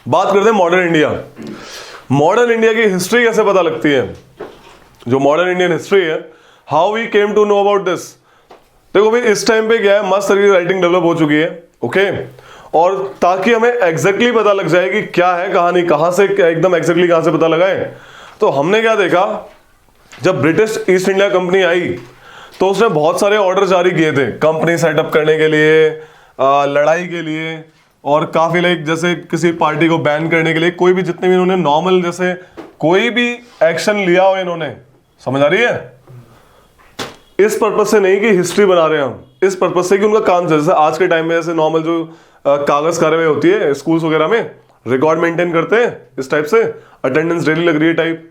बात करते हैं मॉडर्न इंडिया। मॉडर्न इंडिया की हिस्ट्री कैसे पता लगती है, जो मॉडर्न इंडियन हिस्ट्री है, how we came to know about this. देखो भाई इस टाइम पे क्या है, मस्त तरीके राइटिंग डेवलप हो चुकी है, ओके। और ताकि हमें एग्जैक्टली पता लग जाए कि क्या है कहानी, कहां से एकदम एग्जैक्टली कहां से पता लगाए, तो हमने क्या देखा, जब ब्रिटिश ईस्ट इंडिया कंपनी आई तो उसने बहुत सारे ऑर्डर जारी किए थे कंपनी सेटअप करने के लिए, लड़ाई के लिए, और काफी लाइक जैसे किसी पार्टी को बैन करने के लिए, कोई भी जितने भी इन्होंने नॉर्मल जैसे कोई भी एक्शन लिया हो इन्होंने, समझ आ रही है, इस पर्पज से नहीं कि हिस्ट्री बना रहे हैं हम, इस पर्पज से कि उनका काम जैसे आज के टाइम में जैसे नॉर्मल जो कागज कार्रवाई होती है स्कूल्स वगैरह में, रिकॉर्ड मेंटेन करते हैं इस टाइप से, अटेंडेंस डेली लग रही है टाइप,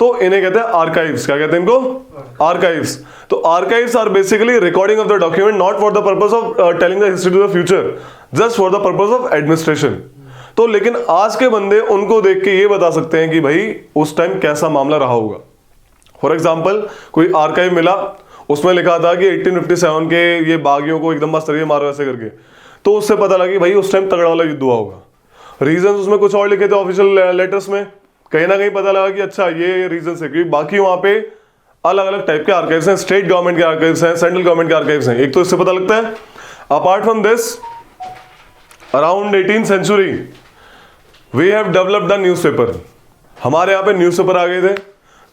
तो इन्हें कहते हैं आर्काइव्स। क्या कहते हैं इनको? आर्काइव्स। तो archives are basically recording of the document not for the purpose of telling the history to the future, just for the purpose of administration. तो लेकिन आज के बंदे उनको देख के ये बता सकते हैं कि भाई उस टाइम कैसा मामला रहा होगा। फॉर एग्जाम्पल कोई आर्काइव मिला, उसमें लिखा था कि 1857 के ये बागियों को एकदम मस्त तरीके मारो ऐसे करके, तो उससे पता लगा कि भाई उस टाइम तगड़ा वाला युद्ध हुआ होगा। रीजन उसमें कुछ और लिखे थे ऑफिशियल लेटर्स में, कहीं ना कहीं पता लगा कि अच्छा ये रीजन है, क्योंकि बाकी वहां पे अलग अलग टाइप के आर्काइव्स हैं, स्टेट गवर्नमेंट के आर्काइव्स हैं, सेंट्रल गवर्नमेंट के आर्काइव्स हैं, एक तो इससे पता लगता है। Apart from this around 18th century we have developed the newspaper. हमारे यहाँ पे न्यूज़पेपर आ गए थे।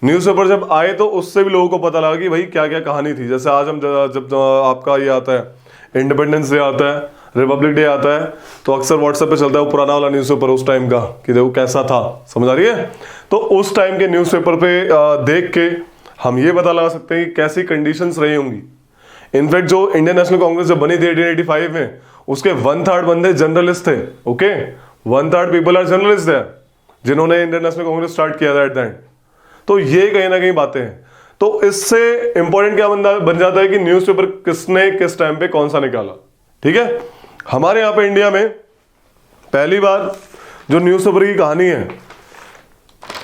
न्यूज़पेपर जब आए तो उससे भी लोगों को पता लगा कि भाई क्या क्या कहानी थी। जैसे आज हम जब आपका ये आता है इंडिपेंडेंस डे आता है, रिपब्लिक डे आता है, तो अक्सर व्हाट्सएप पे चलता है वो पुराना वाला न्यूज़पेपर उस टाइम का कि देखो कैसा था, समझ आ रही है। तो उस टाइम के न्यूज़पेपर पे देख के हम ये पता लगा सकते हैं कि कैसी कंडीशंस रही होंगी। इनफैक्ट जो इंडियन नेशनल कांग्रेस जब बनी थी 1885 में, उसके 1/3 बंदे जर्नलिस्ट थे, ओके, 1/3 पीपल आर जर्नलिस्ट है जिन्होंने इंडियन नेशनल कांग्रेस स्टार्ट किया था एट द एंड। तो ये कहीं ना कहीं बातें हैं। तो इससे इंपॉर्टेंट क्या बन जाता है कि न्यूज़पेपर किसने किस टाइम पे कौन सा निकाला। ठीक है, हमारे यहाँ पे इंडिया में पहली बार जो न्यूज़पेपर की कहानी है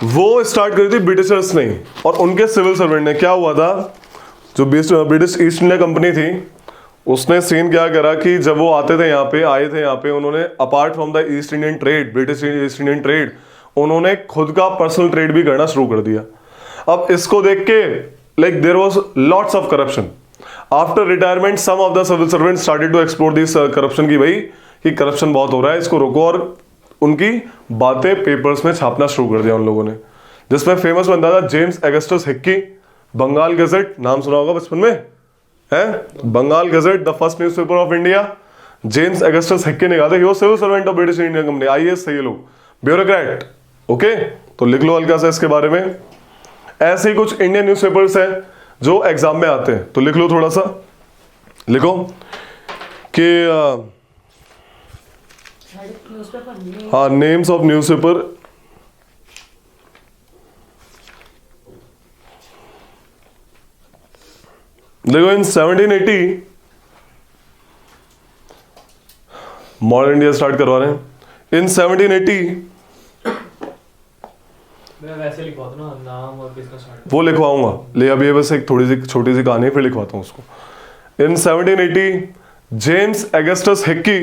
वो स्टार्ट करी थी ब्रिटिशर्स ने और उनके सिविल सर्वेंट ने। क्या हुआ था, जो ब्रिटिश ईस्ट इंडिया कंपनी थी उसने सीन क्या करा कि जब वो आए थे यहाँ पे उन्होंने apart from the east Indian trade, British east Indian trade, उन्होंने खुद का पर्सनल ट्रेड भी करना शुरू कर दिया। अब इसको देख के like there was lots of corruption. After retirement some of the civil servant started to explore this corruption की भाई कि करप्शन बहुत हो रहा है, इसको रोको, और उनकी बातें पेपर्स में छापना शुरू कर दिया उन लोगों ने। जिसमें फेमस बंदा था James Augustus Hicky, Bengal gazette, नाम सुना होगा बचपन में है, Bengal gazette the first newspaper of India. James Augustus Hicky ने कहा था, he was civil servant of British Indian company, IAS है ये लोग, ब्यूरोक्रेट, ओके। तो लिख लो हल्का सा इसके बारे में। ऐसे ही कुछ इंडियन न्यूज़पेपर्स हैं जो एग्जाम में आते हैं, तो लिख लो थोड़ा सा, लिखो कि हाँ नेम्स ऑफ न्यूज़पेपर। देखो इन 1780 मॉडर्न इंडिया स्टार्ट करवा रहे हैं। इन 1780 वैसे लिखवाता ना नाम और किसका स्टार्ट, वो लिखवाऊंगा, ले अभी बस एक थोड़ी सी छोटी सी कहानी फिर लिखवाता हूं उसको। इन 1780 James Augustus Hickey,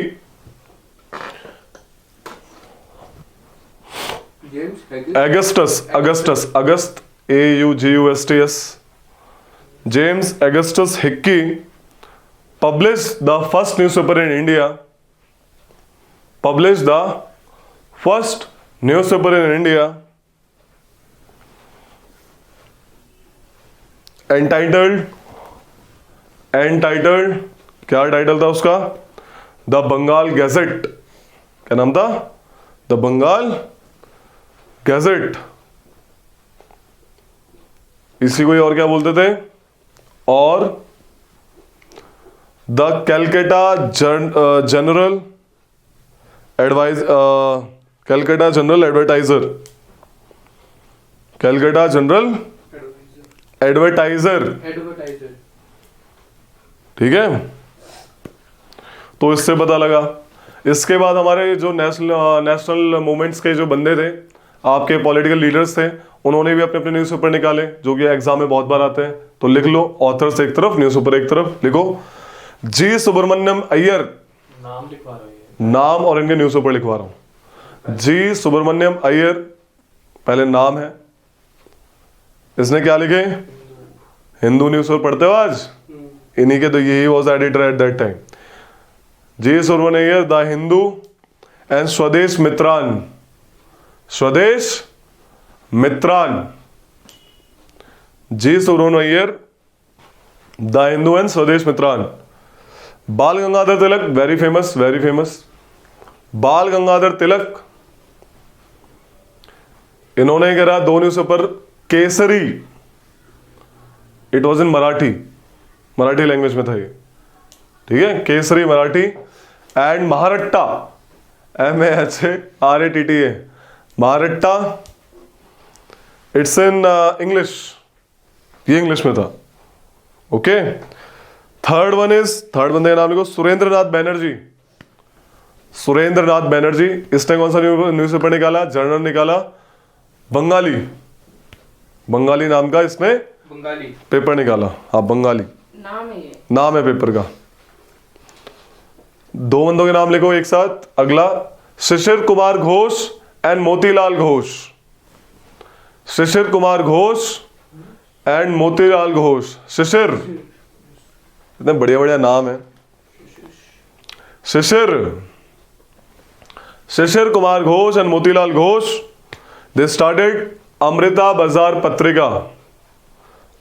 August AUGUSTS, James Augustus Hickey published the first newspaper in India, entitled क्या टाइटल था उसका, द बंगाल गैजेट। क्या नाम था? The Bengal gazette. इसी को और क्या बोलते थे? और द कैलकाटा जनरल एडवर्टाइजर, ठीक है। तो इससे पता लगा। इसके बाद हमारे जो नेशनल मूवमेंट्स के जो बंदे थे, आपके पॉलिटिकल लीडर्स थे, उन्होंने भी अपने अपने न्यूज़पेपर निकाले जो कि एग्जाम में बहुत बार आते हैं। तो लिख लो, ऑथर्स एक तरफ, न्यूज़पेपर एक तरफ। लिखो जी सुब्रमण्यम अय्यर, नाम लिखवा रहा है, नाम और इनके न्यूज़पेपर लिखवा रहा हूं। जी सुब्रमण्यम अय्यर पहले नाम है। इसने क्या लिखे? हिंदू न्यूज़पेपर पढ़ते हो आज? इन्हीं के तो यही was editor at that time. G Subramania Iyer, the Hindu and Swadesh Mitran. Swadesh Mitran. G Subramania Iyer, the Hindu and Swadesh Mitran. Bal Gangadhar Tilak, very famous, very famous. Bal Gangadhar Tilak, इन्होंने करा 2 newspaper. Kesari, it was in Marathi, Marathi language में था ये, ठीक है। Kesari Marathi. And Mahratta, MAHARATTA, Mahratta, it's in English, ये इंग्लिश में था, ओके। थर्ड बंदे का नाम लिखो, सुरेंद्र नाथ बैनर्जी। सुरेंद्र नाथ बैनर्जी, इसने कौन सा न्यूज़पेपर निकाला? जर्नल निकाला, बंगाली। बंगाली नाम का इसने बंगाली पेपर निकाला। हाँ, बंगाली नाम है पेपर का। 2 बंदों के नाम लिखो एक साथ। अगला, शिशिर कुमार घोष एंड मोतीलाल घोष। शिशिर कुमार घोष एंड मोतीलाल घोष। शिशिर, इतने बढ़िया बढ़िया नाम है। Shishir Kumar Ghosh and Motilal Ghosh, they started Amrita Bazar Patrika.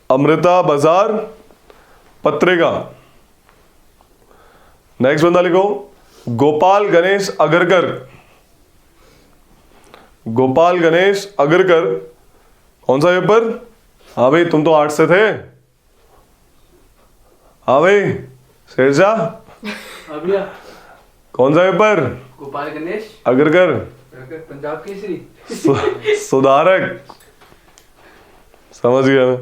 Amrita Bazar पत्रिका। नेक्स्ट बंदा लिखो, गोपाल गणेश अगरकर। गोपाल गणेश अगरकर, कौन सा पेपर? हाँ भाई, तुम तो आर्ट्स से थे। हाँ भाई शेरशाह, कौन सा पेपर? गोपाल गणेश अगरकर, पंजाब केसरी। सुधारक, समझ गया मैं,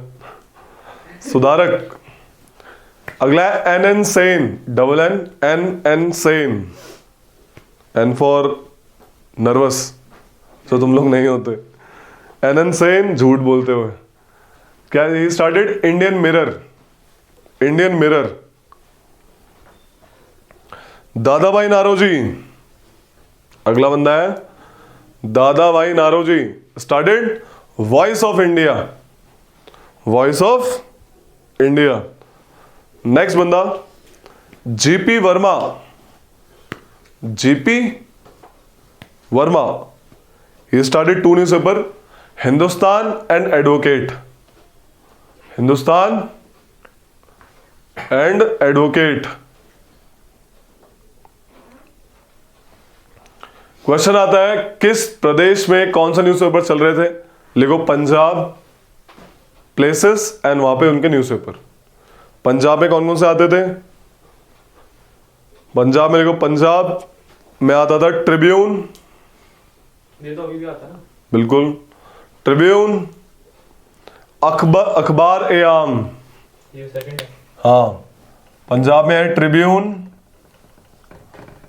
सुधारक। अगला है NN Sen, NN Sen, N for nervous, जो तुम लोग नहीं होते। NN सेन, झूठ बोलते हुए। क्या? He started Indian mirror. Indian mirror. Dadabhai Naoroji, अगला बंदा है Dadabhai Naoroji, started voice of India. Voice of India. Next बंदा, GP Verma. GP Verma, he started 2 newspaper, Hindustan and advocate. Hindustan and advocate. Question आता है, किस प्रदेश में कौन सा न्यूज़पेपर चल रहे थे? लिखो पंजाब, प्लेसेस एंड वहां पे उनके न्यूज़पेपर। पंजाब में कौन कौन से आते थे? पंजाब में लिखो, पंजाब में आता था ट्रिब्यून। ये तो अभी भी आता है ना? बिल्कुल, ट्रिब्यून। अखबार ए आम, ये सेकंड है। हाँ, पंजाब में है ट्रिब्यून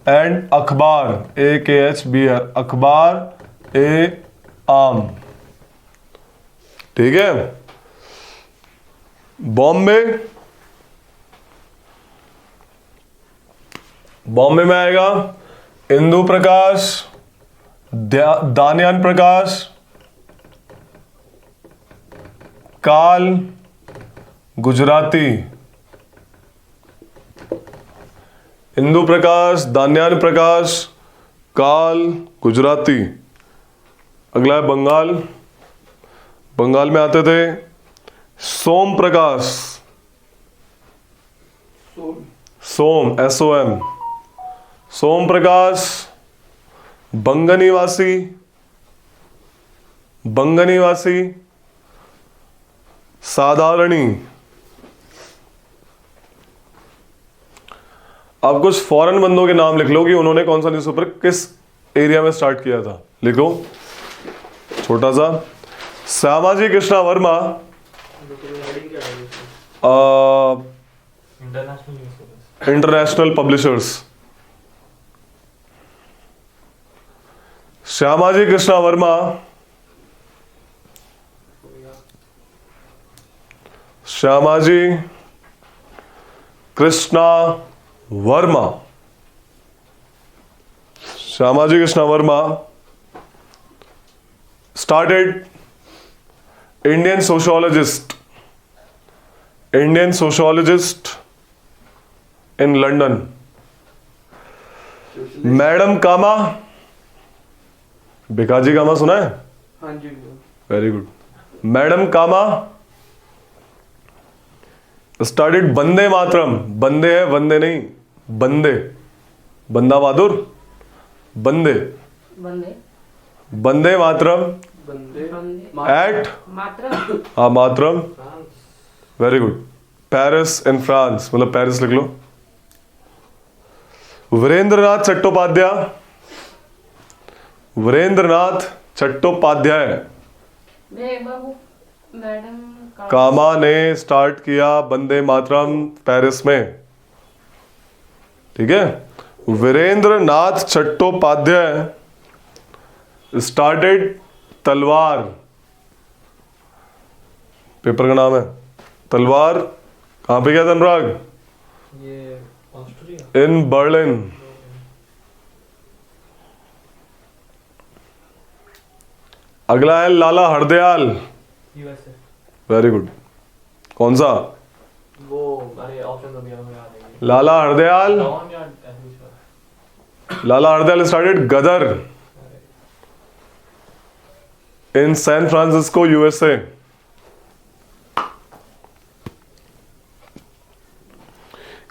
एंड अखबार, AKHBR, अखबार ए आम, ठीक है। बॉम्बे, बॉम्बे में आएगा इंदु प्रकाश, दानियान प्रकाश, काल, गुजराती। इंदु प्रकाश, दान्यान प्रकाश, काल, गुजराती। अगला है बंगाल। बंगाल में आते थे सोम प्रकाश, सोम, SOM, सोम प्रकाश। बंगनिवासी, बंगनिवासी, साधारणी। अब कुछ फॉरेन बंदों के नाम लिख लो कि उन्होंने कौन सा न्यूज़पेपर किस एरिया में स्टार्ट किया था। लिखो छोटा सा, Shyamji Krishna Varma, international publishers. Shyamji Krishna Varma, Shyamji Krishna Varma, Shyamji Krishna Varma started Indian sociologist in London. Madam Cama, Bhikaji Cama सुना है? हाँ जी भैया। Very good. Madam Cama started Vande Mataram. Vande है, वंदे नहीं, बंदे, बंदा बहादुर, वंदे, बंदे वंदे मातरम बंदे बंदे एट, मात्रा हाँ Mataram, France. Very good. Paris in France, मतलब पेरिस लिख लो। वीरेंद्रनाथ चट्टोपाध्याय, वीरेंद्रनाथ चट्टोपाध्याय बाबू मैडम कामा ने स्टार्ट किया वंदे मातरम पेरिस में, ठीक है। वीरेंद्रनाथ चट्टोपाध्याय स्टार्टेड तलवार, पेपर का नाम है तलवार। कहां पे गया था अनुराग? ये ऑस्ट्रिया। In Berlin. अगला है लाला हरदयाल, यूएसए। Very good. कौन सा? वो अरे ऑप्शन तो भैया मुझे याद है। लाला हरदयाल। डॉन या ऐसे कुछ। Lala Hardayal started Ghadar in San Francisco, USA.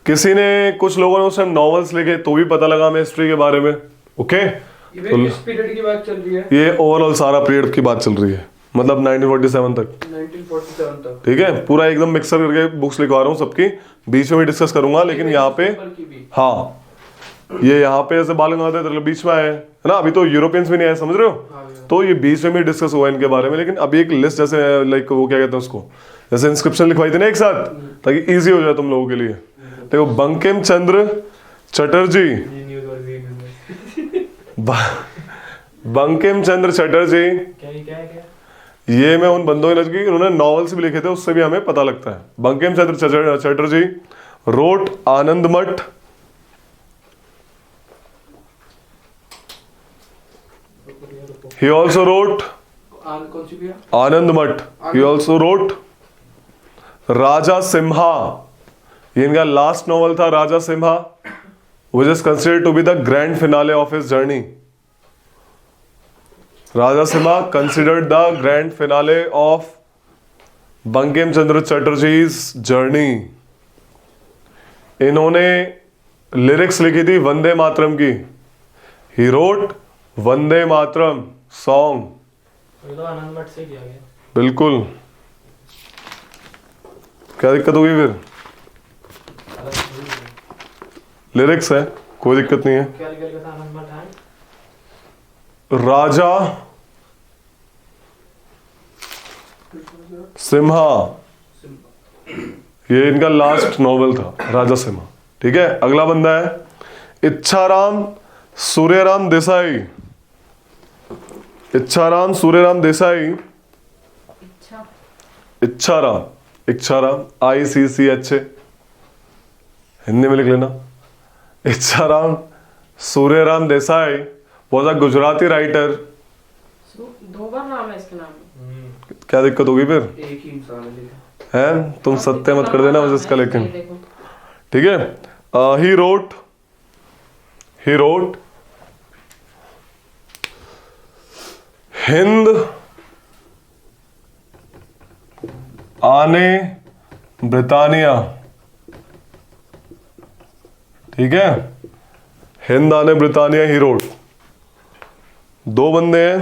किसी ने, कुछ लोगों ने उस टाइम नॉवेल्स लिखे तो भी पता लगा हमें हिस्ट्री के बारे में। ओके, ये किस पीरियड की बात चल रही है? ये ओवरऑल सारा पीरियड की बात चल रही है, मतलब 1947 तक, 1947 तक। ठीक है। पूरा एकदम मिक्सर करके बुक्स लिखवा रहा हूँ सबकी, बीच में भी डिस्कस करूंगा, लेकिन यहाँ पे की भी। हाँ, ये यहाँ पे ऐसे बाल गंगाधर तिलक बीच में आए हैं, है ना। अभी तो यूरोपियंस भी नहीं आए, समझ रहे हो। हाँ भैया। तो ये बीच में भी डिस्कस हुआ इनके बारे में, लेकिन अभी एक लिस्ट जैसे लाइक वो क्या कहते हैं उसको, जैसे इंस्क्रिप्शन लिखवाई थी ना एक साथ, ताकि इजी हो जाए तुम लोगों के लिए। देखो, बंकिम चंद्र चटर्जी, ये न्यूज़ और ये न्यूज़। बंकिम चंद्र चटर्जी, क्या है क्या? ये मैं उन बंदों की नजर की, उन्होंने नॉवेल्स भी लिखे थे, उससे भी हमें पता लगता है। बंकिम चंद्र चटर्जी रोट आनंद मठ, he also wrote कौन सी भैया? आनंद मठ, he also wrote राजा सिम्हा, ये इनका लास्ट नॉवल था राजा Simha, which is considered to be the grand finale of his journey. Raja Simha considered the grand finale of Bankim Chandra Chatterjee's journey. इन्होंने लिरिक्स लिखी थी वंदे मातरम की, he wrote Vande Mataram song. ये तो आनंद मठ से किया गया। बिल्कुल, क्या दिक्कत होगी फिर? अलग से नहीं है। लिरिक्स है, कोई दिक्कत नहीं है। क्या लिखा था आनंद मठ है? राजा सिम्हा, ये इनका लास्ट नॉवेल था राजा सिम्हा, ठीक है। अगला बंदा है इच्छाराम सूर्यराम देसाई, इच्छाराम सूर्यराम देसाई, इच्छा इच्छाराम, इच्छाराम ICCH, हिंदी में लिख लेना। Ichharam Suryaram Desai was a Gujarati writer. दो बार नाम है इसके नाम में। क्या दिक्कत होगी फिर? एक ही इंसान है लिखा। है, तुम सत्य मत कर देना बस इसका, लेकिन ये देखो, ठीक है। ही रोट हिंद आने ब्रिटानिया, ठीक है। हिंद आने ब्रिटानिया, ही रोट। दो बंदे हैं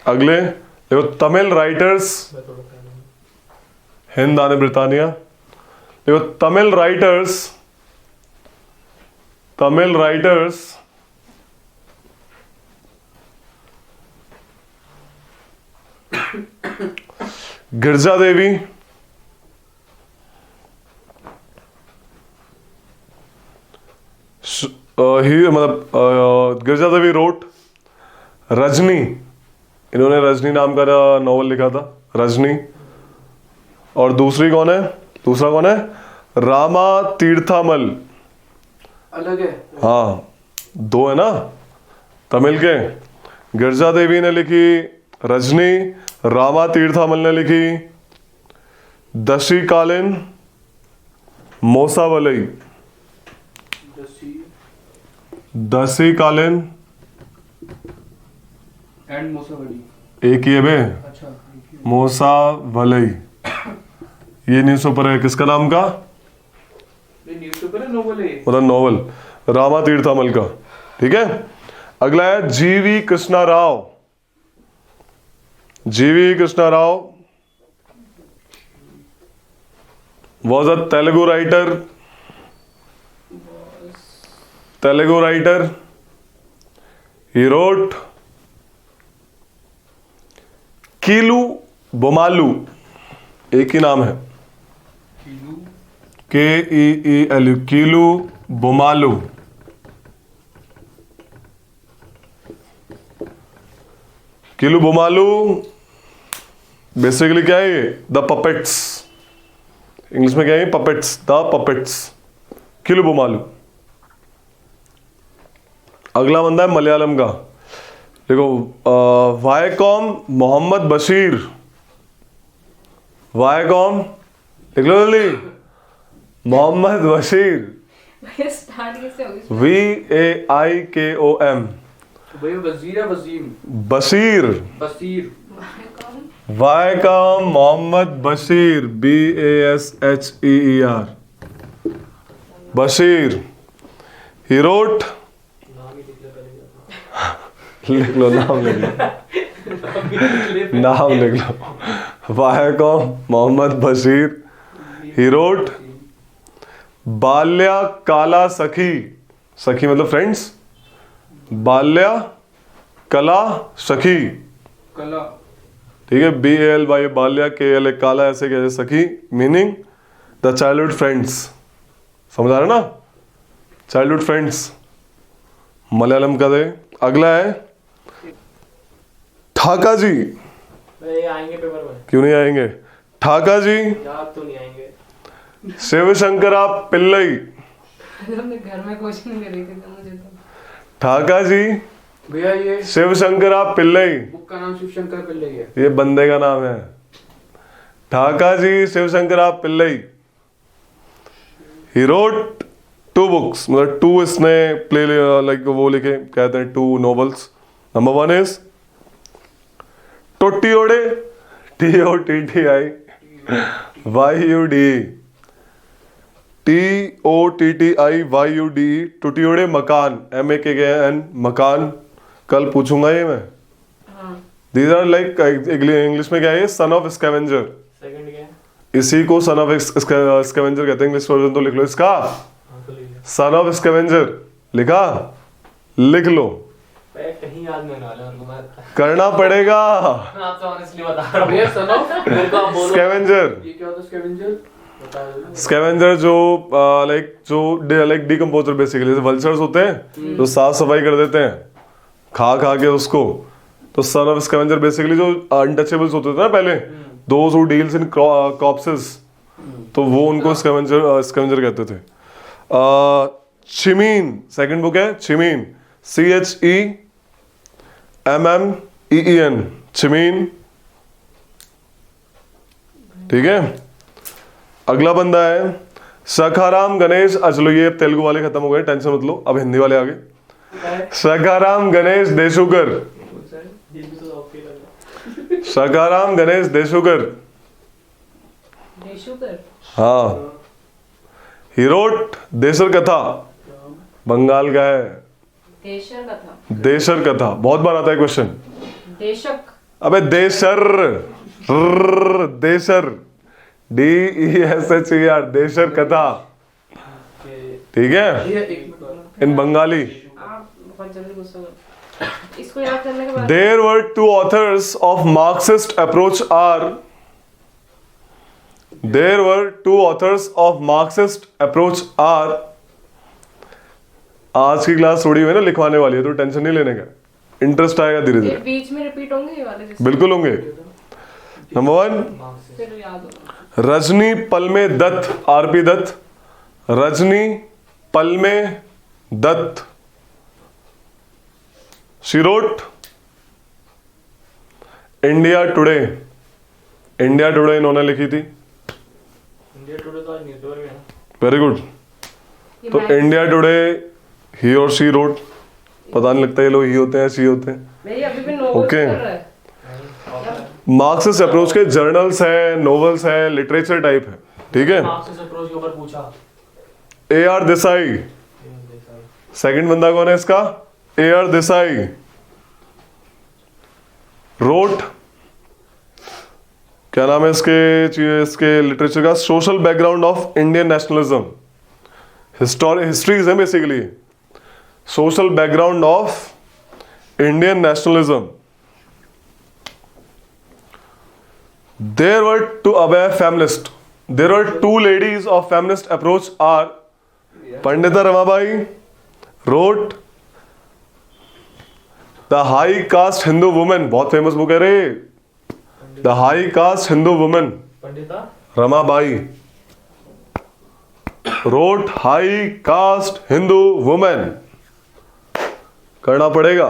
अगले, देखो तमिल राइटर्स, मैं थोड़ा सा नहीं। हिंद आने ब्रिटानिया। देखो तमिल राइटर्स गिरजा देवी, मतलब गिरजा देवी रोट रजनी, इन्होंने रजनी नाम का नॉवल लिखा था, रजनी। और दूसरा कौन है? रामा तीर्थामल। अलग है। हाँ, दो है ना तमिल के। गिरजा देवी ने लिखी रजनी रामा तीर्थामल ने लिखी। दशी कालीन मोसावलई। दशी कालीन एंड मोसावली। एक ही है बे, अच्छा मोसावलई। ये न्यूज़पेपर है किसका नाम का? ये न्यूज़पेपर है, नोवेल है। मतलब नॉवल रामा तीर्थामल का। ठीक है, अगला है जीवी Krishna Rao. GV Krishna Rao was a Telugu writer. Telugu writer. He wrote Keelu Bommalu. एक ही नाम है, KEELU, कीलू बोमालू। कीलू बोमालू बेसिकली क्या है ये? The puppets. इंग्लिश में क्या है? Puppets, the puppets. Keelu Bommalu. अगला बंदा है मलयालम का। देखो, वायकॉम मोहम्मद बशीर। वायकॉम लिख लो जल्दी। मोहम्मद बशीर। स्टार्टिंग से होगी। VAIKOM। भैया वजीर है, Wazim. Basheer. Basir. Vaikom Mohammad Basheer. BASHEER। Basheer. He wrote, नाम ही लिख ले पहले। लिख लो, नाम लिख लो, नाम लिख लो। वायकॉम मोहम्मद बशीर। He wrote Balya Kala Sakhi. सखी मतलब फ्रेंड्स। बाल्या कला सखी। कला। ठीक है, BALY बाल्या, KLA काला, ऐसे कैसे सखी। Meaning the childhood friends. समझ आ रहा ना? चाइल्डहुड फ्रेंड्स मलयालम का दे। अगला है ठाका जी। ये आएंगे पेपर में। क्यों नहीं आएंगे? ठाका जी याद तो नहीं आएंगे। शिवशंकरा पिल्लई। हमने घर में कोचिंग ले रही थी तो मुझे तो ठाका जी भैया ये शिवशंकरा पिल्लई। बुक का नाम शिवशंकर पिल्लई है। ये बंदे का नाम है। ठाका जी शिवशंकरा पिल्लई। ही रोट 2 बुक्स, मतलब 2 इसने प्ले लाइक वो लिखे, कहते हैं 2 novels. Number 1 is Thottiyude, TOTTI YUD, TOTTIYUD, Thottiyude Makan, MAKAN मकान। कल पूछूंगा ये मैं। हाँ। दीज आर लाइक, इंग्लिश में क्या है? Son of scavenger. सेकंड क्या है? इसी को सन ऑफ स्कैवेंजर कहते हैं। इंग्लिश वर्जन तो लिख लो इसका, हाँ तो लिख सन ऑफ स्कैवेंजर। लिखा? लिख लो, ले। कहीं याद नहीं वाला उनको। मैं करना पड़ेगा। आपसे ऑनेस्टली बता रहा हूँ भैया। सुनो मेरे को आप बोलो। स्कैवेंजर। ये क्या होता है स्कैवेंजर? बता दो। स्कैवेंजर जो लाइक डिकम्पोजर बेसिकली, जैसे वल्चर्स होते हैं जो साफ सफाई कर देते हैं खा के उसको। तो सन ऑफ स्कैवेंजर बेसिकली जो अनटचेबल्स होते थे ना पहले, दोज हु डील्स इन कॉर्प्सेस, तो वो उनको स्कैवेंजर कहते थे। चिमीन सेकंड बुक है, चिमीन, CHEMMEEN, चिमीन। ठीक है, अगला बंदा है सखाराम गणेश। चलो ये अब तेलुगु वाले खत्म हो गए, टेंशन मत लो, अब हिंदी वाले आ गए। सखाराम गणेश देशुकर। ये भी तो ओके लगा। सखाराम गणेश देशुकर। देशुकर। हाँ, ही रोट देशर कथा। बंगाल का है। देशर का था। देशर कथा बहुत बार आता है क्वेश्चन। देशक। अबे देशर, देशर, DESHER, देशर कथा। ठीक है, ये एक मिनट। इन बंगाली। आप बहुत जल्दी गुस्सा कर। इसको याद करने के बाद There were 2 authors of Marxist approach are. There were 2 authors of Marxist approach are. आज की क्लास थोड़ी है ना लिखवाने वाली है, तो टेंशन नहीं लेने का, इंटरेस्ट आएगा धीरे ये धीरे। बीच में रिपीट होंगे ये वाले जैसे? बिल्कुल होंगे। नंबर 1 फिर याद होगा। Rajani Palme Dutt, RP Dutt. Rajani Palme Dutt. She wrote India today, India today इन्होंने लिखी थी। इंडिया टुडे तो आज न्यूज़पेपर में है ना। Very good. ये तो मैच- इंडिया टुडे ही और शी रोट, पता नहीं लगता ये लोग ही होते हैं शी होते हैं। मेरी अभी भी नोवेल्स Okay. कर रहा है। मार्क्सिस्ट अप्रोच के जर्नल्स है, नोवेल्स है, लिटरेचर टाइप है, ठीक है। मार्क्सिस्ट अप्रोच के ऊपर पूछा। ए आर देसाई, सेकंड बंदा कौन है इसका? ए आर देसाई रोट, क्या नाम है इसके लिटरेचर का? Social background of Indian nationalism, histories है basically. Social background of Indian nationalism. There were two feminist. There were two ladies of feminist approach are Pandita Ramabai wrote The High Caste Hindu Woman, बहुत famous book है रे, The High Caste Hindu Woman. Pandita Ramabai wrote High Caste Hindu Woman. करना पड़ेगा।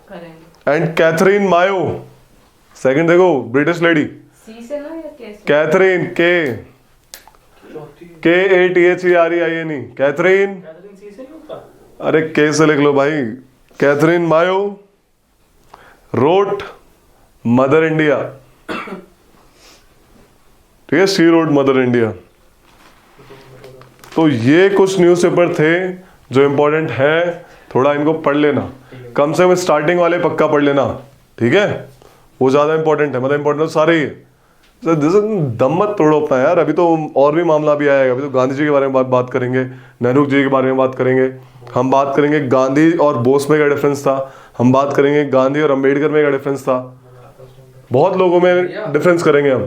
करेंगे। And Catherine mayo, second देखो, British lady, सी से ना या कैसे? कैथरीन चौथी KATHEREINE, कैथरीन, कैथरीन सी से नहीं होता। अरे के से लिख लो भाई। कैथरीन मायो रोट मदर इंडिया, ठीक है, शी रोट मदर इंडिया। तो ये कुछ न्यूज़पेपर थे जो इंपॉर्टेंट है, थोड़ा इनको पढ़ लेना, कम से कम स्टार्टिंग वाले पक्का पढ़ लेना, ठीक है। वो ज्यादा इंपॉर्टेंट है, मतलब इंपॉर्टेंट तो सारे ही है। दम मत तोड़ो अपना यार, अभी तो और भी मामला भी आएगा। अभी तो गांधी जी के बारे में बात करेंगे, नेहरू जी के बारे में बात करेंगे, हम बात करेंगे गांधी और बोस में क्या डिफरेंस था, हम बात करेंगे गांधी और अंबेडकर में क्या डिफरेंस था, बहुत लोगों में डिफरेंस करेंगे हम।